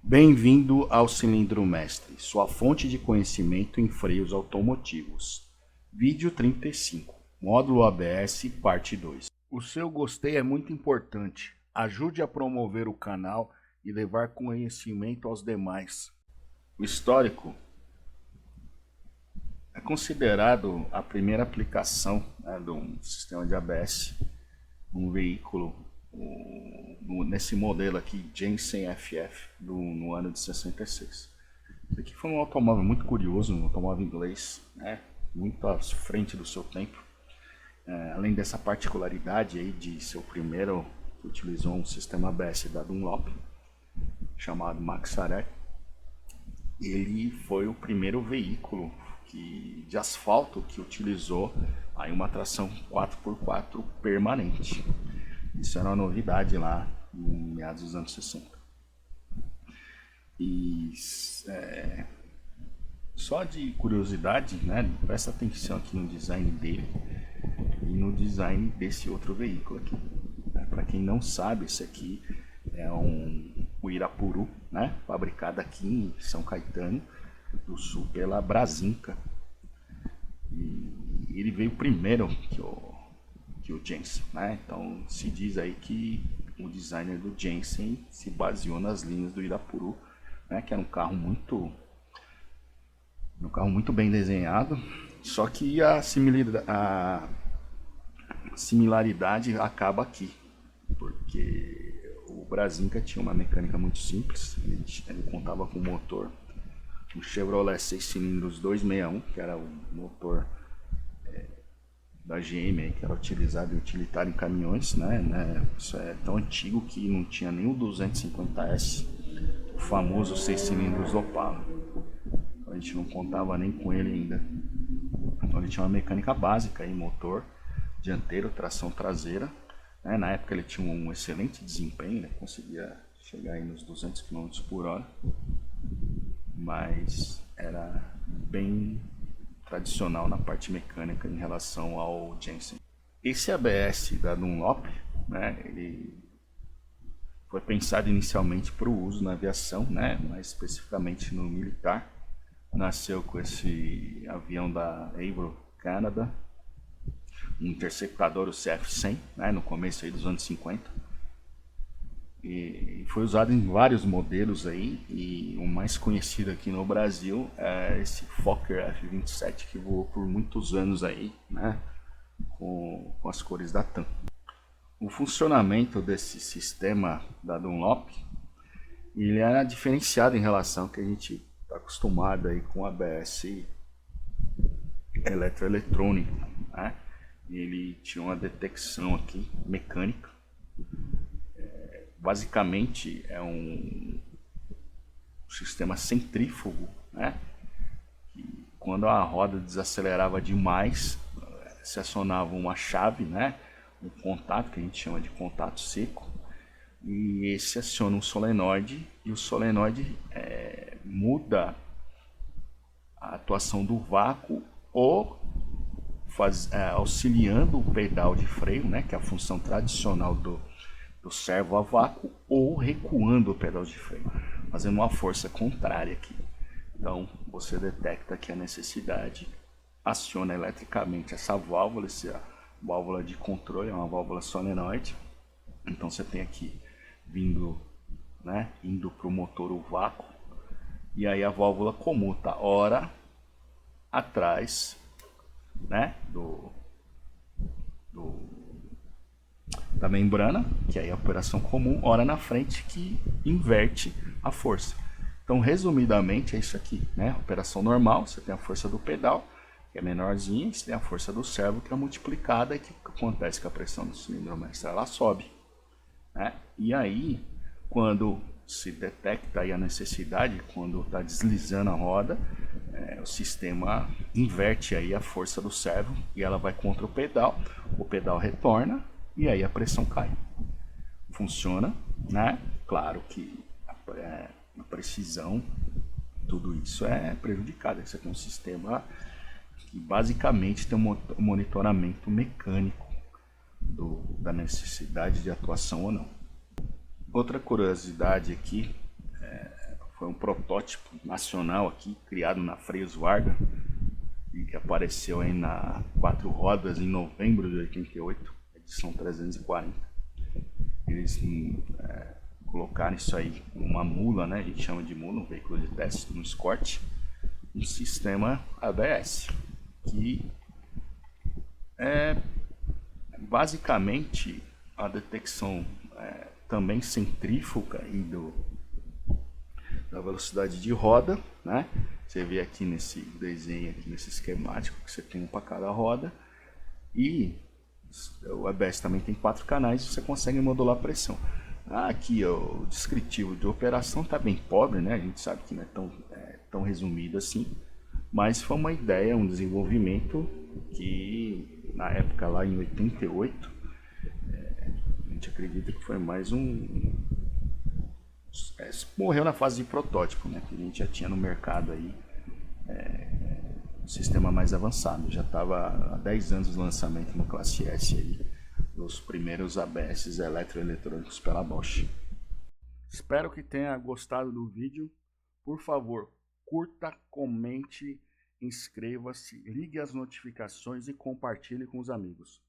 Bem-vindo ao Cilindro Mestre, sua fonte de conhecimento em freios automotivos. Vídeo 35, Módulo ABS, parte 2. O seu gostei é muito importante. Ajude a promover o canal e levar conhecimento aos demais. O histórico é considerado a primeira aplicação de um sistema de ABS, um veículo nesse modelo aqui, Jensen FF, no ano de 66. Isso aqui foi um automóvel muito curioso, um automóvel inglês, né? Muito à frente do seu tempo. Além dessa particularidade aí de ser o primeiro que utilizou um sistema ABS da Dunlop, chamado Maxarek, ele foi o primeiro veículo de asfalto que utilizou aí uma tração 4x4 permanente. Isso era uma novidade lá em meados dos anos 60. E só de curiosidade, né, presta atenção aqui no design dele e no design desse outro veículo aqui. Para quem não sabe, esse aqui é o Irapuru, né, fabricado aqui em São Caetano do Sul pela Brasinca. E ele veio primeiro que o Jensen, né? Então se diz aí que o designer do Jensen se baseou nas linhas do Irapuru, né? Que era um carro muito bem desenhado, só que a similaridade acaba aqui, porque o Brasinca tinha uma mecânica muito simples. Ele contava com um motor, um Chevrolet 6 cilindros 261, que era o motor da GM, que era utilizado e utilitário em caminhões, né? Isso é tão antigo que não tinha nem o 250S, o famoso 6 cilindros Opala. Então a gente não contava nem com ele ainda. Então ele tinha uma mecânica básica aí, motor dianteiro, tração traseira, né? Na época ele tinha um excelente desempenho, né? Conseguia chegar aí nos 200 km por hora, mas era bem tradicional na parte mecânica em relação ao Jensen. Esse ABS da Dunlop, né, ele foi pensado inicialmente para o uso na aviação, né, mais especificamente no militar. Nasceu com esse avião da Avro Canada, um interceptador, o CF-100, né, no começo aí dos anos 50. E foi usado em vários modelos aí, e o mais conhecido aqui no Brasil é esse Fokker F-27, que voou por muitos anos aí, né, com as cores da TAM. O funcionamento desse sistema da Dunlop, ele era diferenciado em relação ao que a gente está acostumado aí com ABS eletroeletrônico, né? Ele tinha uma detecção aqui mecânica. Basicamente é um sistema centrífugo, né? E quando a roda desacelerava demais, se acionava uma chave, né? Um contato que a gente chama de contato seco, e esse aciona um solenoide, e o solenoide muda a atuação do vácuo, ou auxiliando o pedal de freio, né? Que é a função tradicional do servo a vácuo, ou recuando o pedal de freio, fazendo uma força contrária aqui. Então você detecta aqui a necessidade, aciona eletricamente essa válvula, essa válvula de controle, é uma válvula solenoide. Então você tem aqui vindo, né, indo para o motor o vácuo, e aí a válvula comuta ora atrás, né, da membrana, que aí é a operação comum, ora na frente, que inverte a força. Então, resumidamente, é isso aqui, né? Operação normal, você tem a força do pedal, que é menorzinha, você tem a força do servo, que é multiplicada, e que acontece com a pressão do cilindro mestre, ela sobe, né? E aí, quando se detecta aí a necessidade, quando está deslizando a roda, o sistema inverte aí a força do servo, e ela vai contra o pedal retorna, e aí a pressão cai. Funciona, né? Claro que a precisão, tudo isso é prejudicado. Esse aqui é um sistema que basicamente tem um monitoramento mecânico da necessidade de atuação ou não. Outra curiosidade aqui, um protótipo nacional aqui, criado na Freios Vargas, e que apareceu aí na 4 Rodas em novembro de 88, edição 340. Eles colocaram isso aí, uma mula, né? A gente chama de mula, um veículo de teste, um Escort, um sistema ABS, que é basicamente a detecção também centrífuga e da velocidade de roda, né? Você vê aqui nesse desenho, aqui nesse esquemático, que você tem um para cada roda, e o ABS também tem 4 canais, você consegue modular a pressão. Aqui o descritivo de operação está bem pobre, né? A gente sabe que não é tão resumido assim, mas foi uma ideia, um desenvolvimento que na época lá em 88, a gente acredita que foi mais morreu na fase de protótipo, né? Que a gente já tinha no mercado aí um sistema mais avançado. Já estava há 10 anos do lançamento no Classe S aí, dos primeiros ABS eletroeletrônicos pela Bosch. Espero que tenha gostado do vídeo. Por favor, curta, comente, inscreva-se, ligue as notificações e compartilhe com os amigos.